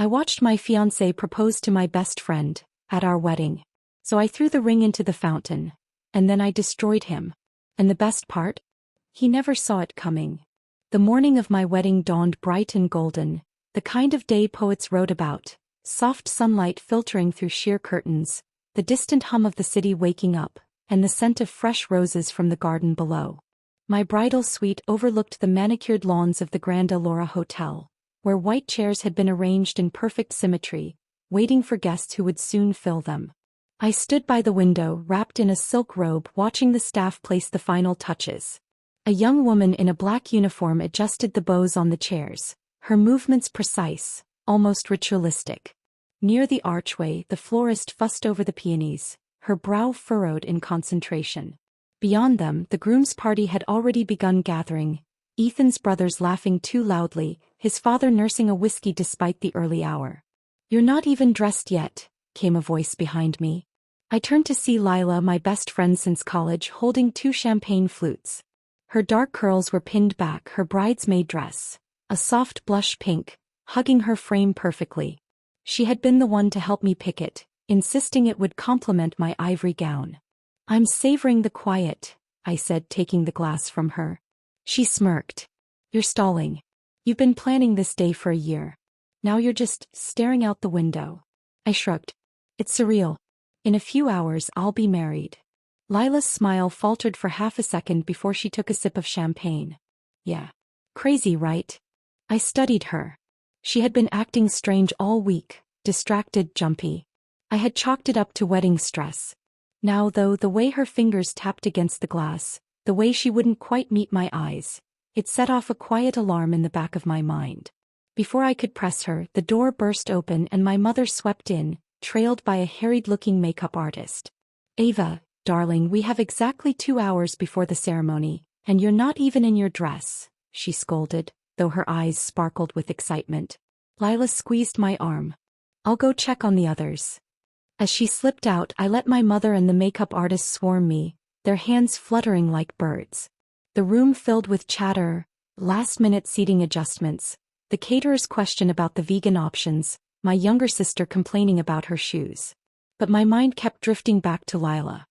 I watched my fiancé propose to my best friend at our wedding. So I threw the ring into the fountain. And then I destroyed him. And the best part? He never saw it coming. The morning of my wedding dawned bright and golden, the kind of day poets wrote about, soft sunlight filtering through sheer curtains, the distant hum of the city waking up, and the scent of fresh roses from the garden below. My bridal suite overlooked the manicured lawns of the Grand Allura Hotel, where white chairs had been arranged in perfect symmetry, waiting for guests who would soon fill them. I stood by the window, wrapped in a silk robe, watching the staff place the final touches. A young woman in a black uniform adjusted the bows on the chairs, her movements precise, almost ritualistic. Near the archway, the florist fussed over the peonies, her brow furrowed in concentration. Beyond them, the groom's party had already begun gathering, Ethan's brothers laughing too loudly, his father nursing a whiskey despite the early hour. "You're not even dressed yet," came a voice behind me. I turned to see Lila, my best friend since college, holding 2 champagne flutes. Her dark curls were pinned back, her bridesmaid dress, a soft blush pink, hugging her frame perfectly. She had been the one to help me pick it, insisting it would complement my ivory gown. "I'm savoring the quiet," I said, taking the glass from her. She smirked. "You're stalling. You've been planning this day for a year. Now you're just staring out the window." I shrugged. "It's surreal. In a few hours I'll be married." Lila's smile faltered for half a second before she took a sip of champagne. "Yeah. Crazy, right?" I studied her. She had been acting strange all week, distracted, jumpy. I had chalked it up to wedding stress. Now though, the way her fingers tapped against the glass, the way she wouldn't quite meet my eyes, it set off a quiet alarm in the back of my mind. Before I could press her, the door burst open and my mother swept in, trailed by a harried-looking makeup artist. "Ava, darling, we have exactly 2 hours before the ceremony, and you're not even in your dress," she scolded, though her eyes sparkled with excitement. Lila squeezed my arm. "I'll go check on the others." As she slipped out, I let my mother and the makeup artist swarm me, their hands fluttering like birds. The room filled with chatter, last-minute seating adjustments, the caterer's question about the vegan options, my younger sister complaining about her shoes. But my mind kept drifting back to Lila.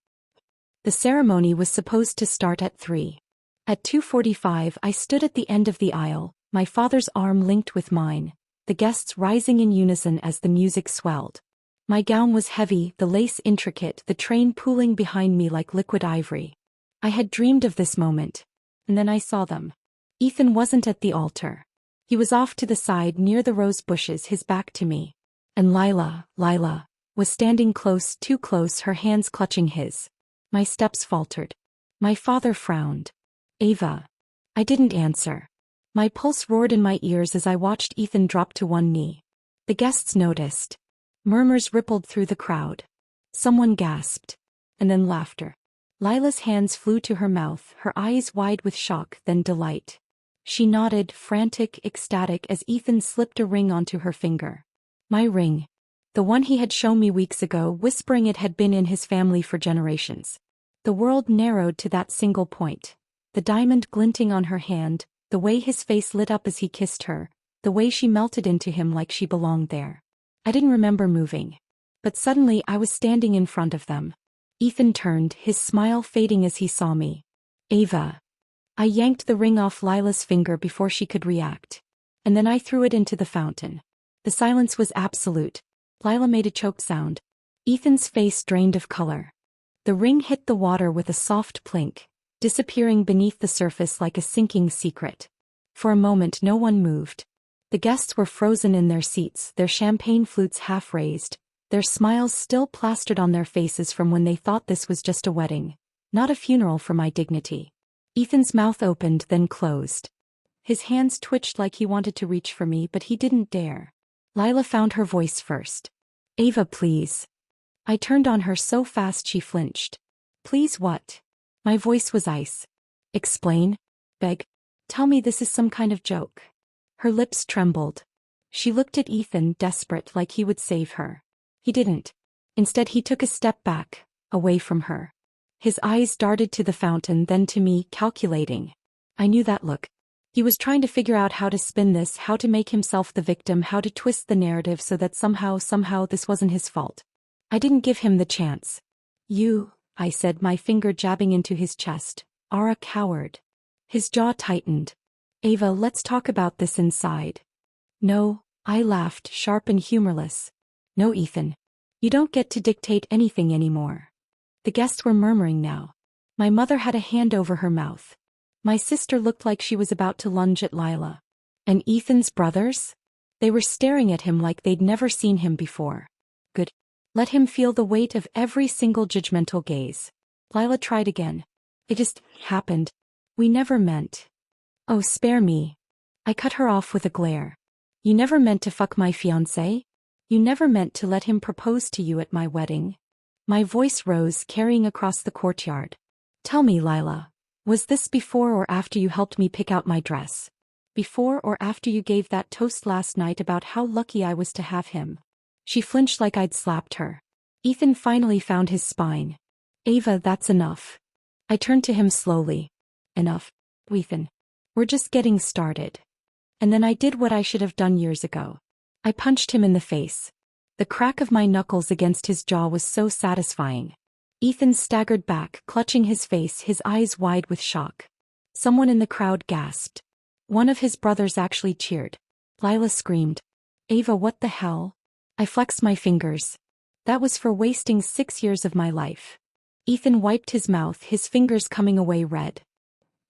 The ceremony was supposed to start at 3. At 2:45 I stood at the end of the aisle, my father's arm linked with mine, the guests rising in unison as the music swelled. My gown was heavy, the lace intricate, the train pooling behind me like liquid ivory. I had dreamed of this moment. And then I saw them. Ethan wasn't at the altar. He was off to the side near the rose bushes, his back to me. And Lila, was standing close, too close, her hands clutching his. My steps faltered. My father frowned. "Ava." I didn't answer. My pulse roared in my ears as I watched Ethan drop to one knee. The guests noticed. Murmurs rippled through the crowd. Someone gasped. And then laughter. Lila's hands flew to her mouth, her eyes wide with shock, then delight. She nodded, frantic, ecstatic, as Ethan slipped a ring onto her finger. My ring. The one he had shown me weeks ago, whispering it had been in his family for generations. The world narrowed to that single point. The diamond glinting on her hand, the way his face lit up as he kissed her, the way she melted into him like she belonged there. I didn't remember moving. But suddenly I was standing in front of them. Ethan turned, his smile fading as he saw me. "Ava." I yanked the ring off Lila's finger before she could react. And then I threw it into the fountain. The silence was absolute. Lila made a choked sound. Ethan's face drained of color. The ring hit the water with a soft plink, disappearing beneath the surface like a sinking secret. For a moment no one moved. The guests were frozen in their seats, their champagne flutes half raised, their smiles still plastered on their faces from when they thought this was just a wedding, not a funeral for my dignity. Ethan's mouth opened, then closed. His hands twitched like he wanted to reach for me, but he didn't dare. Lila found her voice first. "Ava, please." I turned on her so fast she flinched. "Please what?" My voice was ice. "Explain. Beg. Tell me this is some kind of joke." Her lips trembled. She looked at Ethan, desperate, like he would save her. He didn't. Instead he took a step back, away from her. His eyes darted to the fountain, then to me, calculating. I knew that look. He was trying to figure out how to spin this, how to make himself the victim, how to twist the narrative so that somehow this wasn't his fault. I didn't give him the chance. You, I said, my finger jabbing into his chest, are a coward. His jaw tightened. Ava, let's talk about this inside. No, I laughed, sharp and humorless. No, Ethan. You don't get to dictate anything anymore. The guests were murmuring now. My mother had a hand over her mouth. My sister looked like she was about to lunge at Lila. And Ethan's brothers? They were staring at him like they'd never seen him before. Good. Let him feel the weight of every single judgmental gaze. Lila tried again. It just happened. We never meant. Oh, spare me. I cut her off with a glare. You never meant to fuck my fiancé? You never meant to let him propose to you at my wedding? My voice rose, carrying across the courtyard. Tell me, Lila, was this before or after you helped me pick out my dress? Before or after you gave that toast last night about how lucky I was to have him? She flinched like I'd slapped her. Ethan finally found his spine. Ava, that's enough. I turned to him slowly. Enough, Ethan. We're just getting started. And then I did what I should have done years ago. I punched him in the face. The crack of my knuckles against his jaw was so satisfying. Ethan staggered back, clutching his face, his eyes wide with shock. Someone in the crowd gasped. One of his brothers actually cheered. Lila screamed. Ava, what the hell? I flexed my fingers. That was for wasting 6 years of my life. Ethan wiped his mouth, his fingers coming away red.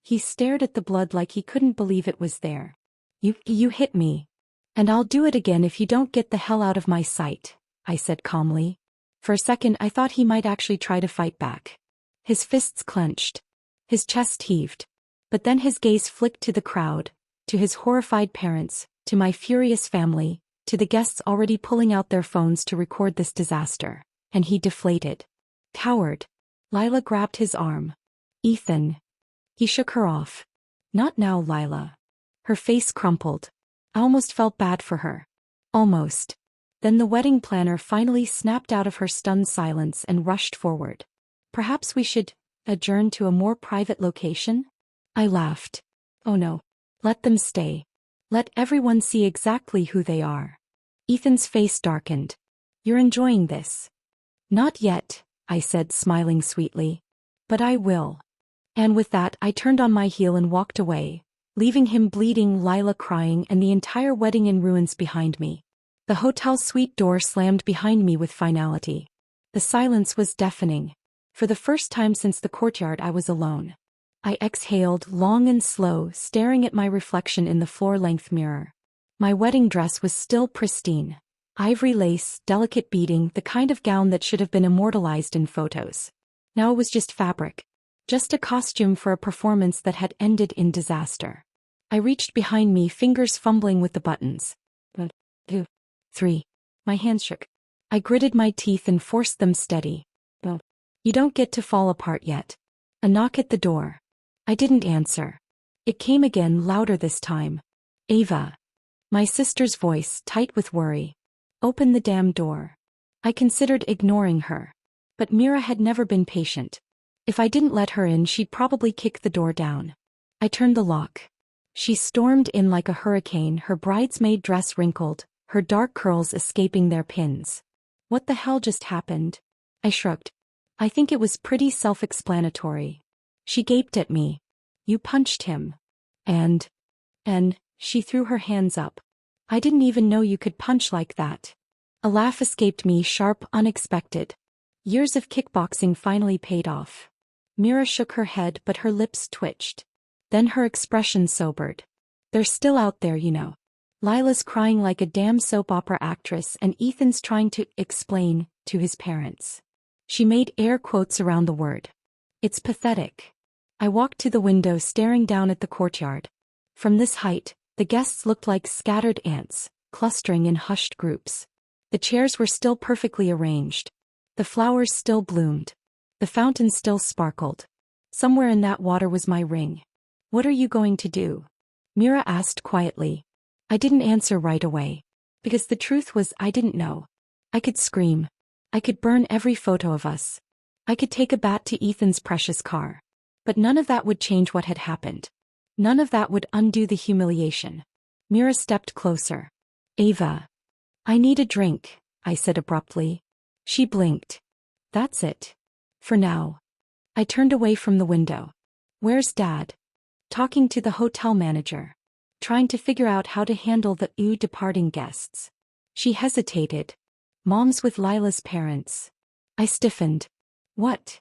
He stared at the blood like he couldn't believe it was there. You hit me. And I'll do it again if you don't get the hell out of my sight, I said calmly. For a second I thought he might actually try to fight back. His fists clenched. His chest heaved. But then his gaze flicked to the crowd, to his horrified parents, to my furious family, to the guests already pulling out their phones to record this disaster. And he deflated. Coward. Lila grabbed his arm. Ethan. He shook her off. Not now, Lila. Her face crumpled. I almost felt bad for her. Almost. Then the wedding planner finally snapped out of her stunned silence and rushed forward. Perhaps we should adjourn to a more private location? I laughed. Oh no. Let them stay. Let everyone see exactly who they are. Ethan's face darkened. You're enjoying this. Not yet, I said, smiling sweetly. But I will. And with that I turned on my heel and walked away, leaving him bleeding, Lila crying, and the entire wedding in ruins behind me. The hotel suite door slammed behind me with finality. The silence was deafening. For the first time since the courtyard I was alone. I exhaled, long and slow, staring at my reflection in the floor-length mirror. My wedding dress was still pristine. Ivory lace, delicate beading, the kind of gown that should have been immortalized in photos. Now it was just fabric. Just a costume for a performance that had ended in disaster. I reached behind me, fingers fumbling with the buttons. 1, 2, 3. My hands shook. I gritted my teeth and forced them steady. No. You don't get to fall apart yet. A knock at the door. I didn't answer. It came again, louder this time. Ava. My sister's voice, tight with worry. Open the damn door. I considered ignoring her. But Mira had never been patient. If I didn't let her in, she'd probably kick the door down. I turned the lock. She stormed in like a hurricane, her bridesmaid dress wrinkled, her dark curls escaping their pins. What the hell just happened? I shrugged. I think it was pretty self-explanatory. She gaped at me. You punched him. And she threw her hands up. I didn't even know you could punch like that. A laugh escaped me, sharp, unexpected. Years of kickboxing finally paid off. Mira shook her head, but her lips twitched. Then her expression sobered. They're still out there, you know. Lila's crying like a damn soap opera actress, and Ethan's trying to explain to his parents. She made air quotes around the word. It's pathetic. I walked to the window, staring down at the courtyard. From this height, the guests looked like scattered ants, clustering in hushed groups. The chairs were still perfectly arranged. The flowers still bloomed. The fountain still sparkled. Somewhere in that water was my ring. What are you going to do? Mira asked quietly. I didn't answer right away. Because the truth was I didn't know. I could scream. I could burn every photo of us. I could take a bat to Ethan's precious car. But none of that would change what had happened. None of that would undo the humiliation. Mira stepped closer. Ava. I need a drink, I said abruptly. She blinked. That's it. For now. I turned away from the window. Where's Dad? Talking to the hotel manager. Trying to figure out how to handle the departing guests. She hesitated. Mom's with Lila's parents. I stiffened. What?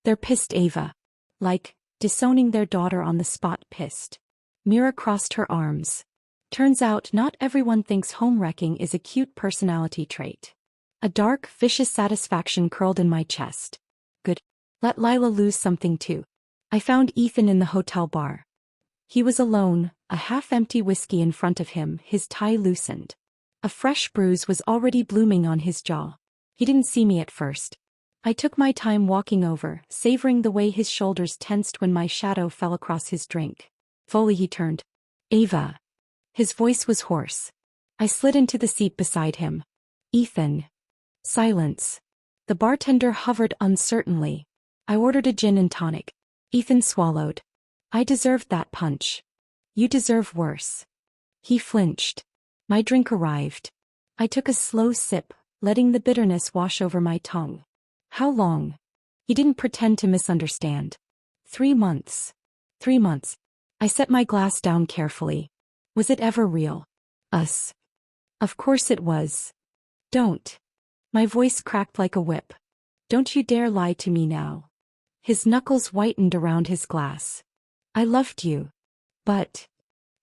They're pissed, Ava. Like, disowning their daughter on the spot pissed. Mira crossed her arms. Turns out not everyone thinks home-wrecking is a cute personality trait. A dark, vicious satisfaction curled in my chest. Good. Let Lila lose something too. I found Ethan in the hotel bar. He was alone, a half-empty whiskey in front of him, his tie loosened. A fresh bruise was already blooming on his jaw. He didn't see me at first. I took my time walking over, savoring the way his shoulders tensed when my shadow fell across his drink. Fully he turned. Ava. His voice was hoarse. I slid into the seat beside him. Ethan. Silence. The bartender hovered uncertainly. I ordered a gin and tonic. Ethan swallowed. I deserved that punch. You deserve worse. He flinched. My drink arrived. I took a slow sip, letting the bitterness wash over my tongue. How long? He didn't pretend to misunderstand. 3 months. 3 months. I set my glass down carefully. Was it ever real? Us. Of course it was. Don't. My voice cracked like a whip. Don't you dare lie to me now. His knuckles whitened around his glass. I loved you. But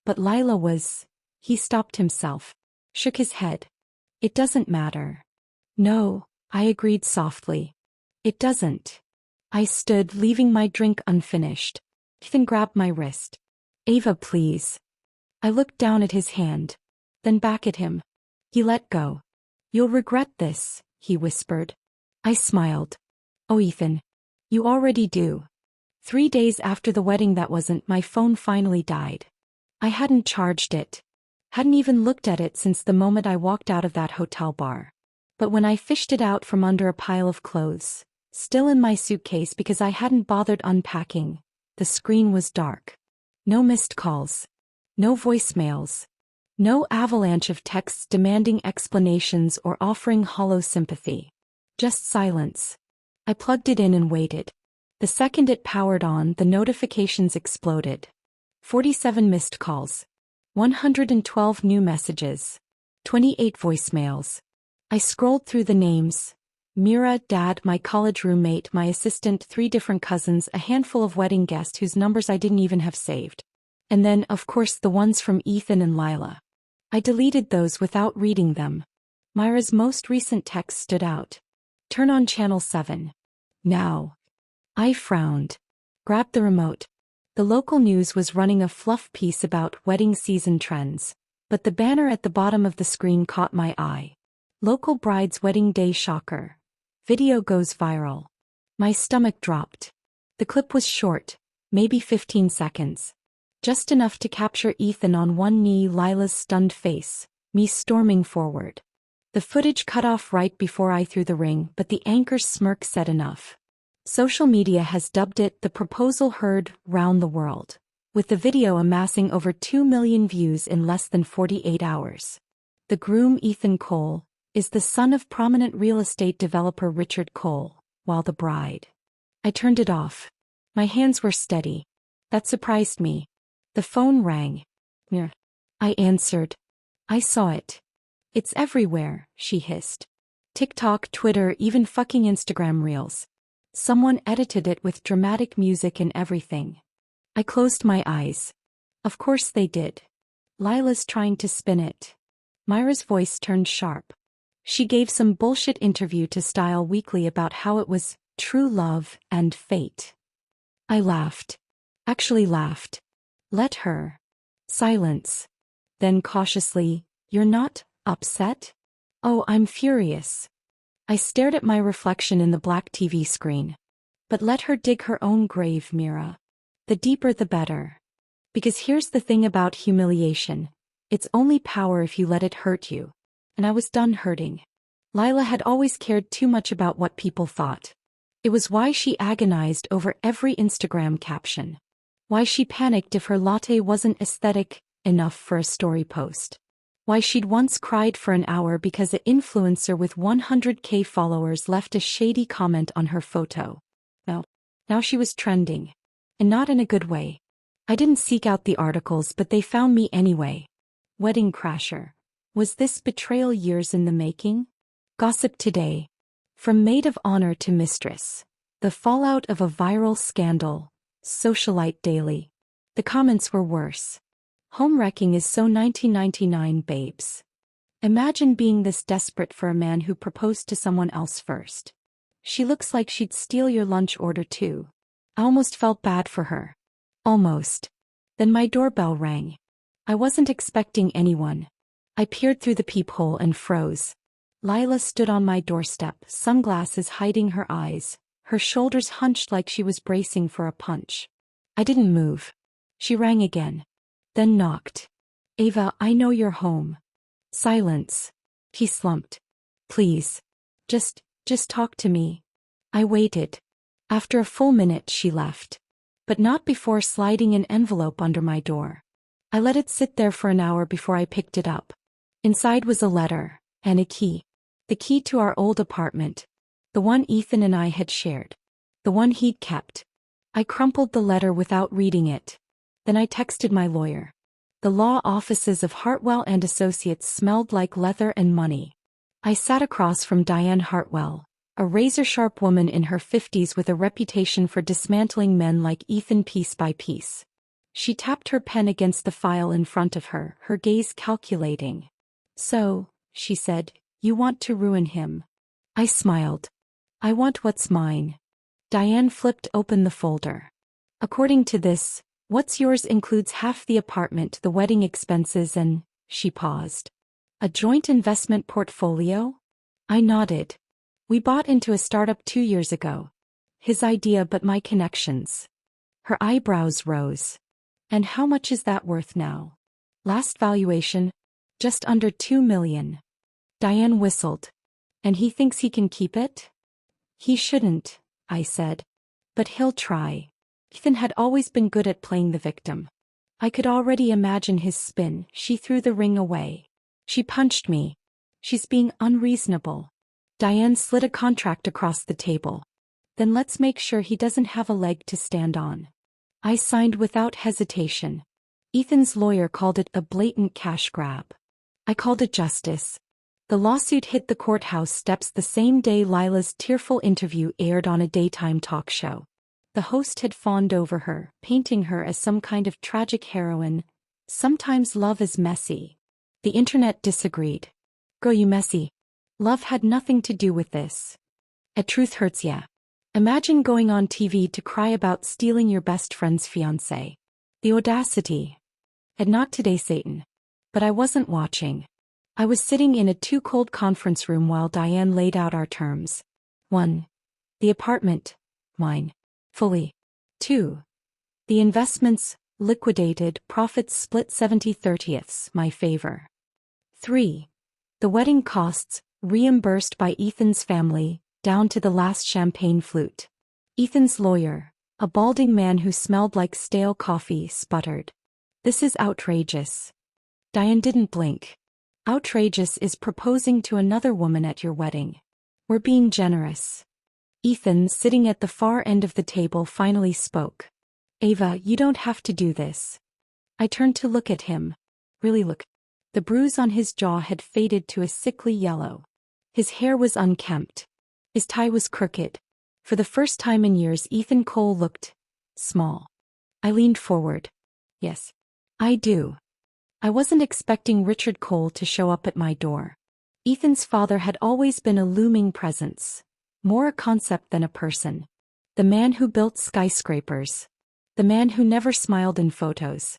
Lila was... He stopped himself. Shook his head. It doesn't matter. No, I agreed softly. It doesn't. I stood, leaving my drink unfinished. Ethan grabbed my wrist. Ava, please. I looked down at his hand. Then back at him. He let go. You'll regret this, he whispered. I smiled. Oh, Ethan. You already do. 3 days after the wedding my phone finally died. I hadn't charged it. Hadn't even looked at it since the moment I walked out of that hotel bar. But when I fished it out from under a pile of clothes, still in my suitcase because I hadn't bothered unpacking, the screen was dark. No missed calls. No voicemails. No avalanche of texts demanding explanations or offering hollow sympathy. Just silence. I plugged it in and waited. The second it powered on, the notifications exploded. 47 missed calls. 112 new messages. 28 voicemails. I scrolled through the names. Mira, Dad, my college roommate, my assistant, 3 different cousins, a handful of wedding guests whose numbers I didn't even have saved. And then, of course, the ones from Ethan and Lila. I deleted those without reading them. Myra's most recent text stood out. Turn on channel 7. Now. I frowned. Grabbed the remote. The local news was running a fluff piece about wedding season trends, but the banner at the bottom of the screen caught my eye. Local bride's wedding day shocker. Video goes viral. My stomach dropped. The clip was short, maybe 15 seconds. Just enough to capture Ethan on one knee, Lila's stunned face, me storming forward. The footage cut off right before I threw the ring, but the anchor's smirk said enough. Social media has dubbed it the proposal heard round the world, with the video amassing over 2 million views in less than 48 hours. The groom, Ethan Cole, is the son of prominent real estate developer Richard Cole, while the bride. I turned it off. My hands were steady. That surprised me. The phone rang. I answered. I saw it. It's everywhere, she hissed. TikTok, Twitter, even fucking Instagram Reels. Someone edited it with dramatic music and everything. I closed my eyes. Of course they did. Lila's trying to spin it. Myra's voice turned sharp. She gave some bullshit interview to Style Weekly about how it was true love and fate. I laughed. Actually laughed. Let her. Silence. Then cautiously, you're not upset? Oh, I'm furious. I stared at my reflection in the black TV screen. But let her dig her own grave, Mira. The deeper the better. Because here's the thing about humiliation. It's only power if you let it hurt you. And I was done hurting. Lila had always cared too much about what people thought. It was why she agonized over every Instagram caption. Why she panicked if her latte wasn't aesthetic enough for a story post. Why she'd once cried for an hour because an influencer with 100K followers left a shady comment on her photo. Now she was trending. And not in a good way. I didn't seek out the articles, but they found me anyway. Wedding crasher. Was this betrayal years in the making? Gossip today. From maid of honor to mistress. The fallout of a viral scandal. Socialite daily. The comments were worse. Home wrecking is so 1999, babes. Imagine being this desperate for a man who proposed to someone else first. She looks like she'd steal your lunch order too. I almost felt bad for her. Almost. Then my doorbell rang. I wasn't expecting anyone. I peered through the peephole and froze. Lila stood on my doorstep, sunglasses hiding her eyes, her shoulders hunched like she was bracing for a punch. I didn't move. She rang again. Then knocked. Ava, I know you're home. Silence. He slumped. Please. Just talk to me. I waited. After a full minute she left. But not before sliding an envelope under my door. I let it sit there for an hour before I picked it up. Inside was a letter, and a key. The key to our old apartment. The one Ethan and I had shared. The one he'd kept. I crumpled the letter without reading it. Then I texted my lawyer. The law offices of Hartwell and Associates smelled like leather and money. I sat across from Diane Hartwell, a razor-sharp woman in her 50s with a reputation for dismantling men like Ethan piece by piece. She tapped her pen against the file in front of her, her gaze calculating. So, she said, you want to ruin him. I smiled. I want what's mine. Diane flipped open the folder. According to this, what's yours includes half the apartment, the wedding expenses and, she paused. A joint investment portfolio? I nodded. We bought into a startup 2 years ago. His idea but my connections. Her eyebrows rose. And how much is that worth now? Last valuation? Just under 2 million. Diane whistled. And he thinks he can keep it? He shouldn't, I said. But he'll try. Ethan had always been good at playing the victim. I could already imagine his spin. She threw the ring away. She punched me. She's being unreasonable. Diane slid a contract across the table. Then let's make sure he doesn't have a leg to stand on. I signed without hesitation. Ethan's lawyer called it a blatant cash grab. I called it justice. The lawsuit hit the courthouse steps the same day Lila's tearful interview aired on a daytime talk show. The host had fawned over her, painting her as some kind of tragic heroine. Sometimes love is messy. The internet disagreed. Girl, you messy. Love had nothing to do with this. A truth hurts ya. Imagine going on TV to cry about stealing your best friend's fiancé. The audacity. And not today, Satan. But I wasn't watching. I was sitting in a too-cold conference room while Diane laid out our terms. 1. The apartment. Mine. Fully. 2. The investments, liquidated, profits split 70/30ths, my favor. 3. The wedding costs, reimbursed by Ethan's family, down to the last champagne flute. Ethan's lawyer, a balding man who smelled like stale coffee, sputtered. This is outrageous. Diane didn't blink. Outrageous is proposing to another woman at your wedding. We're being generous. Ethan, sitting at the far end of the table, finally spoke. Ava, you don't have to do this. I turned to look at him. Really look. The bruise on his jaw had faded to a sickly yellow. His hair was unkempt. His tie was crooked. For the first time in years, Ethan Cole looked small. I leaned forward. Yes. I do. I wasn't expecting Richard Cole to show up at my door. Ethan's father had always been a looming presence. More a concept than a person. The man who built skyscrapers. The man who never smiled in photos.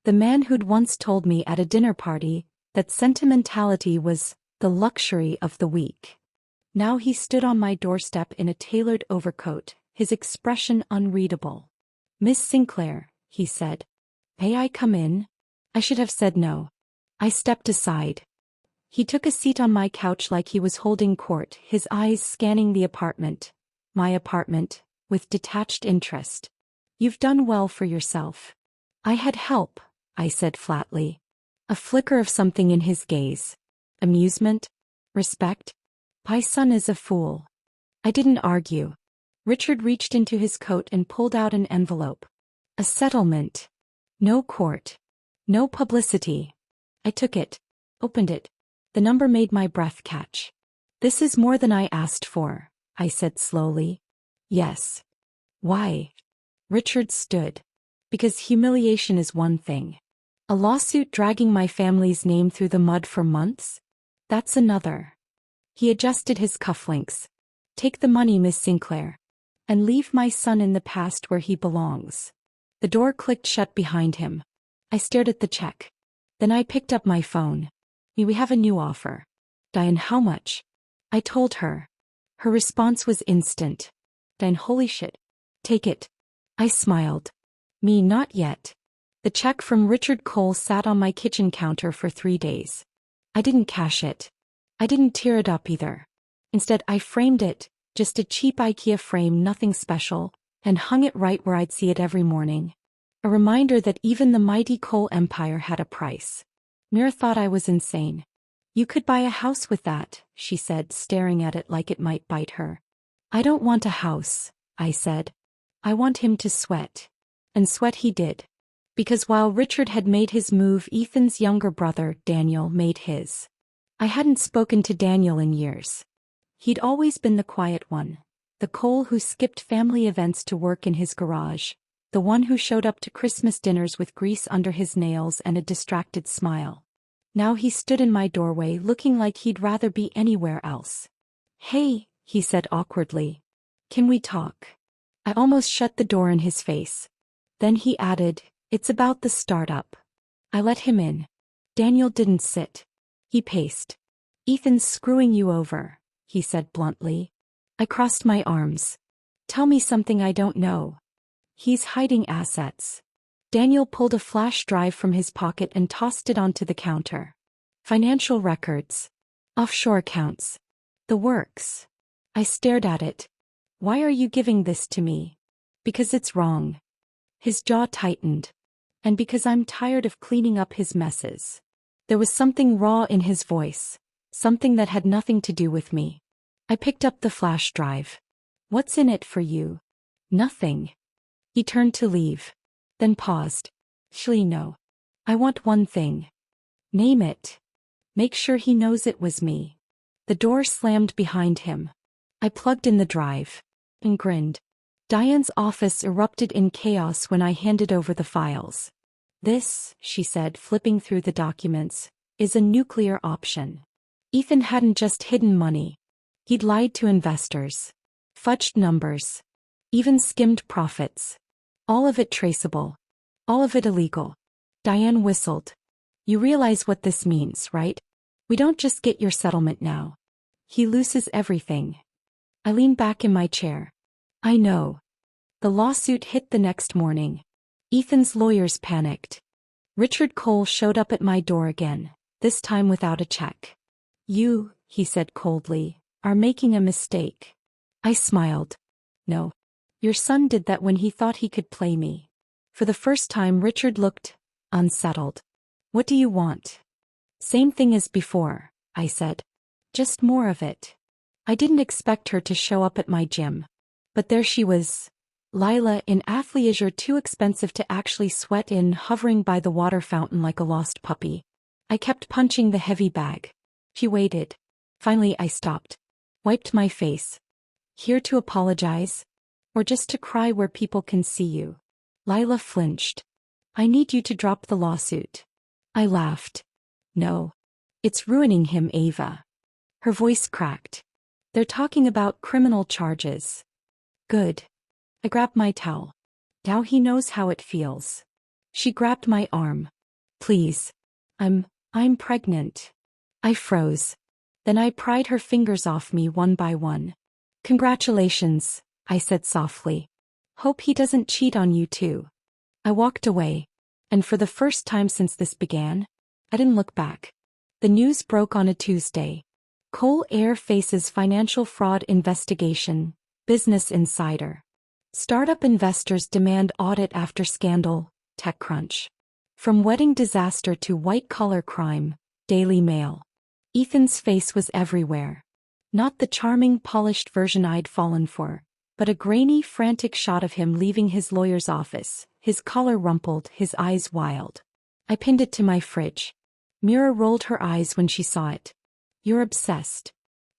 The man who'd once told me at a dinner party that sentimentality was the luxury of the weak. Now he stood on my doorstep in a tailored overcoat, his expression unreadable. Miss Sinclair, he said. May I come in? I should have said no. I stepped aside. He took a seat on my couch like he was holding court, his eyes scanning the apartment, my apartment, with detached interest. You've done well for yourself. I had help, I said flatly. A flicker of something in his gaze. Amusement? Respect? My son is a fool. I didn't argue. Richard reached into his coat and pulled out an envelope. A settlement. No court. No publicity. I took it. Opened it. The number made my breath catch. This is more than I asked for, I said slowly. Yes. Why? Richard stood. Because humiliation is one thing. A lawsuit dragging my family's name through the mud for months? That's another. He adjusted his cufflinks. Take the money, Miss Sinclair. And leave my son in the past where he belongs. The door clicked shut behind him. I stared at the check. Then I picked up my phone. We have a new offer. Diane, how much? I told her. Her response was instant. Diane, holy shit. Take it. I smiled. Me, not yet. The check from Richard Cole sat on my kitchen counter for 3 days. I didn't cash it. I didn't tear it up either. Instead, I framed it, just a cheap IKEA frame, nothing special, and hung it right where I'd see it every morning. A reminder that even the mighty Cole empire had a price. Mira thought I was insane. You could buy a house with that, she said, staring at it like it might bite her. I don't want a house, I said. I want him to sweat. And sweat he did. Because while Richard had made his move, Ethan's younger brother, Daniel, made his. I hadn't spoken to Daniel in years. He'd always been the quiet one. The Cole who skipped family events to work in his garage. The one who showed up to Christmas dinners with grease under his nails and a distracted smile. Now he stood in my doorway looking like he'd rather be anywhere else. Hey, he said awkwardly. Can we talk? I almost shut the door in his face. Then he added, it's about the startup. I let him in. Daniel didn't sit. He paced. Ethan's screwing you over, he said bluntly. I crossed my arms. Tell me something I don't know. He's hiding assets. Daniel pulled a flash drive from his pocket and tossed it onto the counter. Financial records. Offshore accounts. The works. I stared at it. Why are you giving this to me? Because it's wrong. His jaw tightened. And because I'm tired of cleaning up his messes. There was something raw in his voice. Something that had nothing to do with me. I picked up the flash drive. What's in it for you? Nothing. He turned to leave. Then paused. Actually, no. I want one thing. Name it. Make sure he knows it was me. The door slammed behind him. I plugged in the drive. And grinned. Diane's office erupted in chaos when I handed over the files. This, she said, flipping through the documents, is a nuclear option. Ethan hadn't just hidden money. He'd lied to investors. Fudged numbers. Even skimmed profits. All of it traceable. All of it illegal. Diane whistled. You realize what this means, right? We don't just get your settlement now. He loses everything. I leaned back in my chair. I know. The lawsuit hit the next morning. Ethan's lawyers panicked. Richard Cole showed up at my door again, this time without a check. You, he said coldly, are making a mistake. I smiled. No. Your son did that when he thought he could play me. For the first time, Richard looked unsettled. What do you want? Same thing as before, I said. Just more of it. I didn't expect her to show up at my gym. But there she was. Lila in athleisure too expensive to actually sweat in, hovering by the water fountain like a lost puppy. I kept punching the heavy bag. She waited. Finally I stopped. Wiped my face. Here to apologize? Or just to cry where people can see you? Lila flinched. I need you to drop the lawsuit. I laughed. No. It's ruining him, Ava. Her voice cracked. They're talking about criminal charges. Good. I grabbed my towel. Now he knows how it feels. She grabbed my arm. Please. I'm pregnant. I froze. Then I pried her fingers off me one by one. Congratulations, I said softly. Hope he doesn't cheat on you too. I walked away. And for the first time since this began, I didn't look back. The news broke on a Tuesday. Cole Air faces financial fraud investigation, Business Insider. Startup investors demand audit after scandal, TechCrunch. From wedding disaster to white-collar crime, Daily Mail. Ethan's face was everywhere. Not the charming, polished version I'd fallen for, but a grainy, frantic shot of him leaving his lawyer's office, his collar rumpled, his eyes wild. I pinned it to my fridge. Mira rolled her eyes when she saw it. "You're obsessed."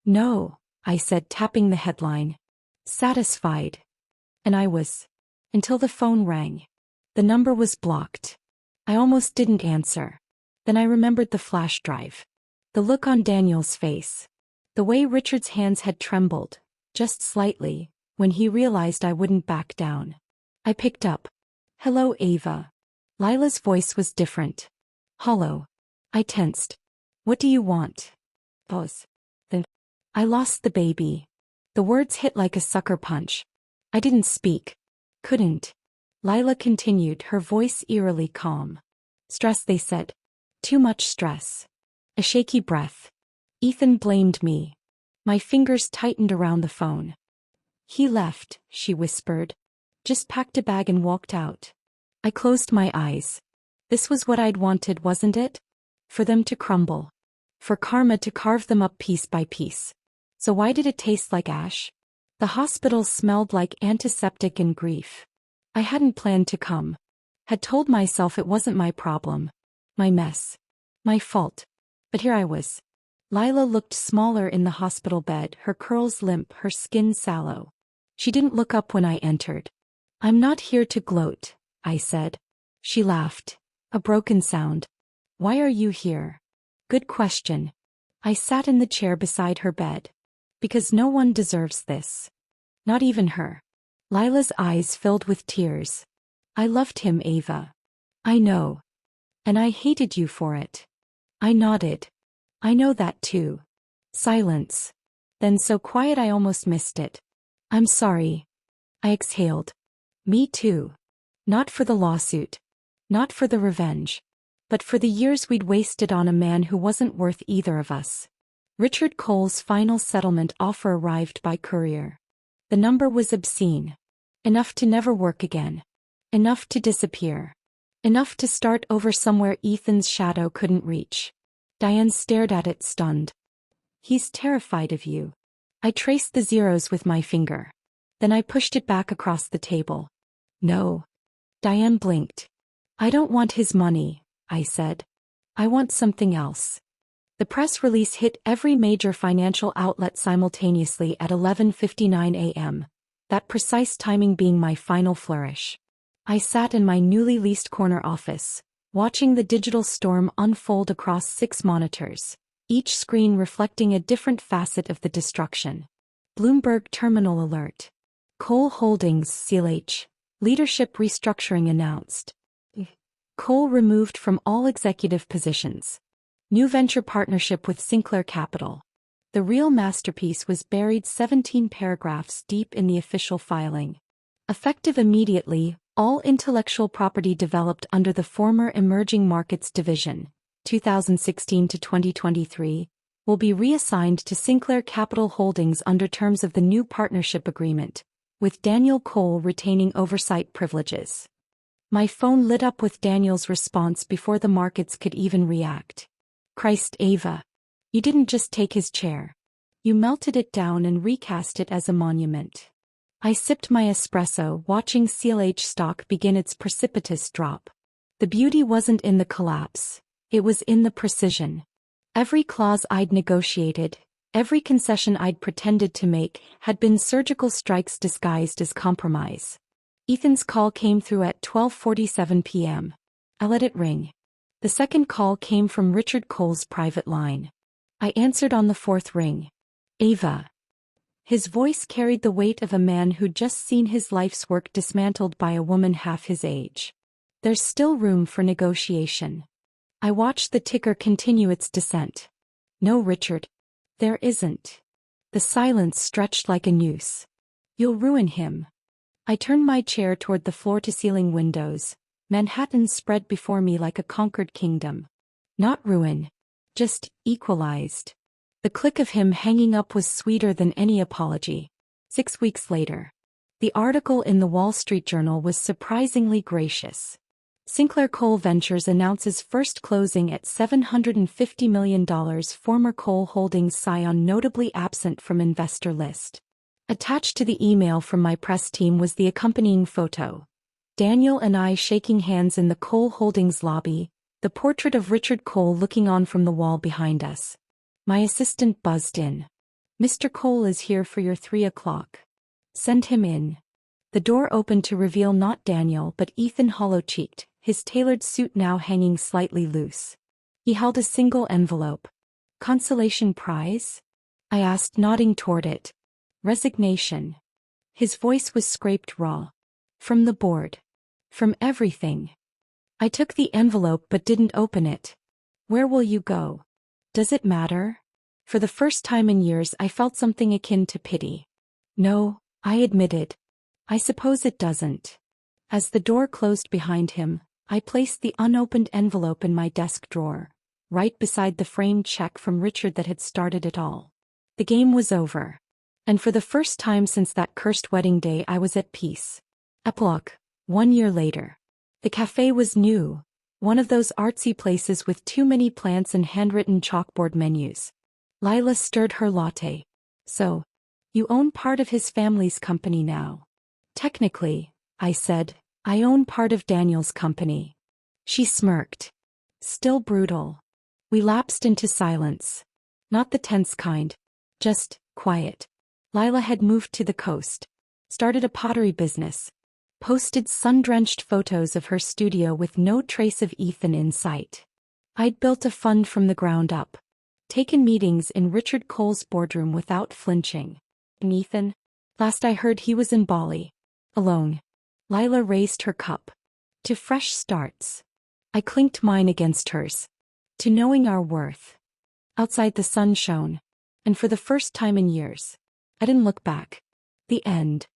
"No," I said, tapping the headline. "Satisfied." And I was. Until the phone rang. The number was blocked. I almost didn't answer. Then I remembered the flash drive. The look on Daniel's face. The way Richard's hands had trembled, just slightly, when he realized I wouldn't back down. I picked up. "Hello, Ava." Lila's voice was different. Hollow. I tensed. "What do you want?" Pause. Then. "I lost the baby." The words hit like a sucker punch. I didn't speak. Couldn't. Lila continued, her voice eerily calm. "Stress," they said. "Too much stress." A shaky breath. Ethan blamed me. My fingers tightened around the phone. "He left," she whispered. "Just packed a bag and walked out." I closed my eyes. This was what I'd wanted, wasn't it? For them to crumble. For karma to carve them up piece by piece. So why did it taste like ash? The hospital smelled like antiseptic and grief. I hadn't planned to come. Had told myself it wasn't my problem. My mess. My fault. But here I was. Lila looked smaller in the hospital bed, her curls limp, her skin sallow. She didn't look up when I entered. "I'm not here to gloat," I said. She laughed. A broken sound. "Why are you here?" "Good question." I sat in the chair beside her bed. "Because no one deserves this. Not even her." Lila's eyes filled with tears. "I loved him, Ava." "I know. And I hated you for it." I nodded. "I know that too." Silence. Then so quiet I almost missed it. "I'm sorry." I exhaled. "Me too. Not for the lawsuit. Not for the revenge. But for the years we'd wasted on a man who wasn't worth either of us." Richard Cole's final settlement offer arrived by courier. The number was obscene. Enough to never work again. Enough to disappear. Enough to start over somewhere Ethan's shadow couldn't reach. Diane stared at it, stunned. "He's terrified of you." I traced the zeros with my finger. Then I pushed it back across the table. "No." Diane blinked. "I don't want his money," I said. "I want something else." The press release hit every major financial outlet simultaneously at 11:59 a.m., that precise timing being my final flourish. I sat in my newly leased corner office, watching the digital storm unfold across 6 monitors, each screen reflecting a different facet of the destruction. Bloomberg Terminal Alert. Cole Holdings CLH. Leadership restructuring announced. Cole removed from all executive positions. New venture partnership with Sinclair Capital. The real masterpiece was buried 17 paragraphs deep in the official filing. Effective immediately, all intellectual property developed under the former Emerging Markets Division, 2016 to 2023, will be reassigned to Sinclair Capital Holdings under terms of the new partnership agreement, with Daniel Cole retaining oversight privileges. My phone lit up with Daniel's response before the markets could even react. "Christ, Ava. You didn't just take his chair. You melted it down and recast it as a monument." I sipped my espresso, watching CLH stock begin its precipitous drop. The beauty wasn't in the collapse. It was in the precision. Every clause I'd negotiated, every concession I'd pretended to make, had been surgical strikes disguised as compromise. Ethan's call came through at 12:47 p.m. I let it ring. The second call came from Richard Cole's private line. I answered on the 4th ring. "Ava." His voice carried the weight of a man who'd just seen his life's work dismantled by a woman half his age. "There's still room for negotiation." I watched the ticker continue its descent. "No, Richard. There isn't." The silence stretched like a noose. "You'll ruin him." I turned my chair toward the floor-to-ceiling windows. Manhattan spread before me like a conquered kingdom. Not ruin. Just equalized. The click of him hanging up was sweeter than any apology. 6 weeks later. The article in the Wall Street Journal was surprisingly gracious. Sinclair Coal Ventures announces first closing at $750 million. Former Coal Holdings scion notably absent from investor list. Attached to the email from my press team was the accompanying photo. Daniel and I shaking hands in the Coal Holdings lobby, the portrait of Richard Cole looking on from the wall behind us. My assistant buzzed in. "Mr. Cole is here for your 3 o'clock. Send him in." The door opened to reveal not Daniel but Ethan, hollow-cheeked, his tailored suit now hanging slightly loose. He held a single envelope. "Consolation prize?" I asked, nodding toward it. "Resignation." His voice was scraped raw. "From the board. From everything." I took the envelope but didn't open it. "Where will you go? Does it matter?" For the first time in years I felt something akin to pity. "No," I admitted. "I suppose it doesn't." As the door closed behind him, I placed the unopened envelope in my desk drawer, right beside the framed check from Richard that had started it all. The game was over. And for the first time since that cursed wedding day I was at peace. Epilogue. 1 year later. The cafe was new. One of those artsy places with too many plants and handwritten chalkboard menus. Lila stirred her latte. "So, you own part of his family's company now." "Technically," I said, "I own part of Daniel's company." She smirked. Still brutal. We lapsed into silence. Not the tense kind. Just quiet. Lila had moved to the coast. Started a pottery business. Posted sun-drenched photos of her studio with no trace of Ethan in sight. I'd built a fund from the ground up. Taken meetings in Richard Cole's boardroom without flinching. And Ethan? Last I heard he was in Bali. Alone. Lila raised her cup. "To fresh starts." I clinked mine against hers. "To knowing our worth." Outside the sun shone. And for the first time in years, I didn't look back. The end.